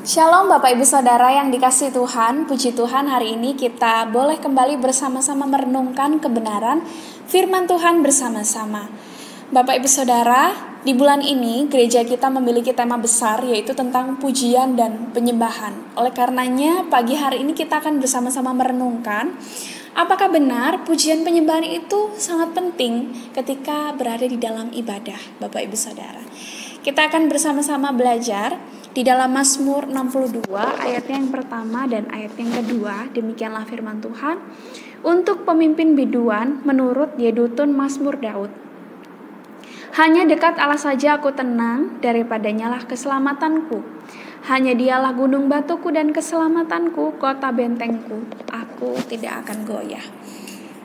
Shalom Bapak Ibu Saudara yang dikasihi Tuhan, puji Tuhan hari ini kita boleh kembali bersama-sama merenungkan kebenaran firman Tuhan bersama-sama. Bapak Ibu Saudara, di bulan ini gereja kita memiliki tema besar yaitu tentang pujian dan penyembahan. Oleh karenanya pagi hari ini kita akan bersama-sama merenungkan apakah benar pujian penyembahan itu sangat penting ketika berada di dalam ibadah, Bapak Ibu Saudara. Kita akan bersama-sama belajar di dalam Mazmur 62 ayatnya yang pertama dan ayat yang kedua. Demikianlah firman Tuhan. Untuk pemimpin biduan menurut Yedutun Mazmur Daud. Hanya dekat Allah saja aku tenang, daripadanya lah keselamatanku. Hanya dialah gunung batuku dan keselamatanku, kota bentengku. Aku tidak akan goyah.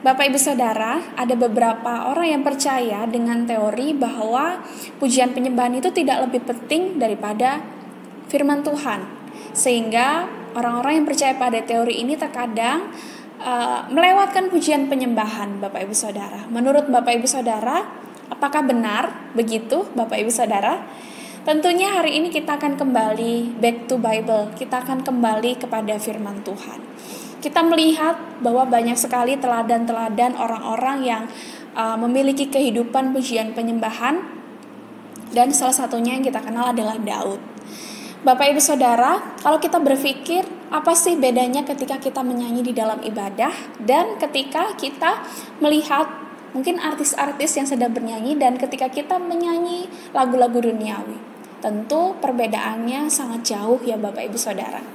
Bapak Ibu Saudara, ada beberapa orang yang percaya dengan teori bahwa pujian penyembahan itu tidak lebih penting daripada firman Tuhan. Sehingga orang-orang yang percaya pada teori ini terkadang melewatkan pujian penyembahan, Bapak Ibu Saudara. Menurut Bapak Ibu Saudara, apakah benar begitu, Bapak Ibu Saudara? Tentunya hari ini kita akan kembali back to Bible. Kita akan kembali kepada firman Tuhan. Kita melihat bahwa banyak sekali teladan-teladan orang-orang yang memiliki kehidupan pujian penyembahan, dan salah satunya yang kita kenal adalah Daud. Bapak Ibu Saudara, kalau kita berpikir apa sih bedanya ketika kita menyanyi di dalam ibadah dan ketika kita melihat mungkin artis-artis yang sedang bernyanyi dan ketika kita menyanyi lagu-lagu duniawi. Tentu perbedaannya sangat jauh ya Bapak Ibu Saudara.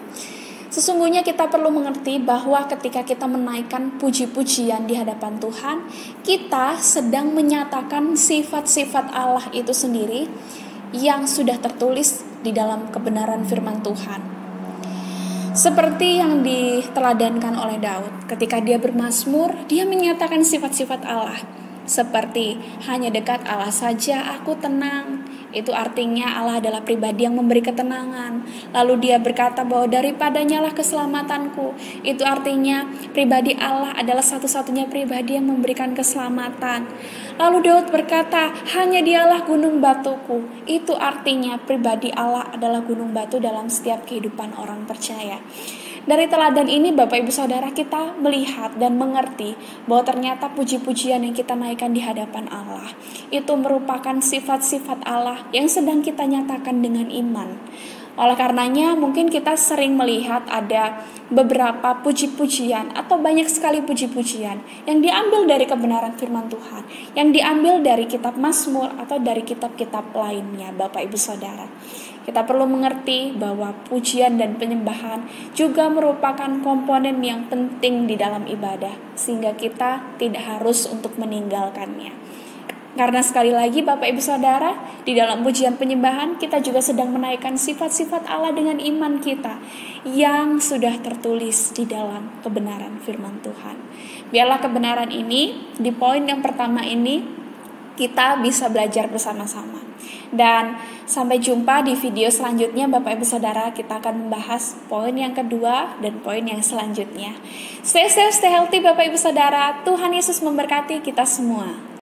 Sesungguhnya kita perlu mengerti bahwa ketika kita menaikkan puji-pujian di hadapan Tuhan, kita sedang menyatakan sifat-sifat Allah itu sendiri yang sudah tertulis di dalam kebenaran firman Tuhan. Seperti yang diteladankan oleh Daud, ketika dia bermazmur, dia menyatakan sifat-sifat Allah. Seperti hanya dekat Allah saja aku tenang. Itu artinya Allah adalah pribadi yang memberi ketenangan. Lalu dia berkata bahwa daripadanya lah keselamatanku. Itu artinya pribadi Allah adalah satu-satunya pribadi yang memberikan keselamatan. Lalu Daud berkata, hanya dialah gunung batuku. Itu artinya pribadi Allah adalah gunung batu dalam setiap kehidupan orang percaya. Dari teladan ini Bapak Ibu Saudara kita melihat dan mengerti bahwa ternyata puji-pujian yang kita naikkan di hadapan Allah itu merupakan sifat-sifat Allah yang sedang kita nyatakan dengan iman. Oleh karenanya mungkin kita sering melihat ada beberapa puji-pujian atau banyak sekali puji-pujian yang diambil dari kebenaran firman Tuhan, yang diambil dari kitab Mazmur atau dari kitab-kitab lainnya Bapak Ibu Saudara. Kita perlu mengerti bahwa pujian dan penyembahan juga merupakan komponen yang penting di dalam ibadah, sehingga kita tidak harus untuk meninggalkannya. Karena sekali lagi Bapak Ibu Saudara, di dalam pujian penyembahan kita juga sedang menaikkan sifat-sifat Allah dengan iman kita yang sudah tertulis di dalam kebenaran firman Tuhan. Biarlah kebenaran ini, di poin yang pertama ini, kita bisa belajar bersama-sama. Dan sampai jumpa di video selanjutnya Bapak Ibu Saudara, kita akan membahas poin yang kedua dan poin yang selanjutnya. Stay safe, stay healthy Bapak Ibu Saudara. Tuhan Yesus memberkati kita semua.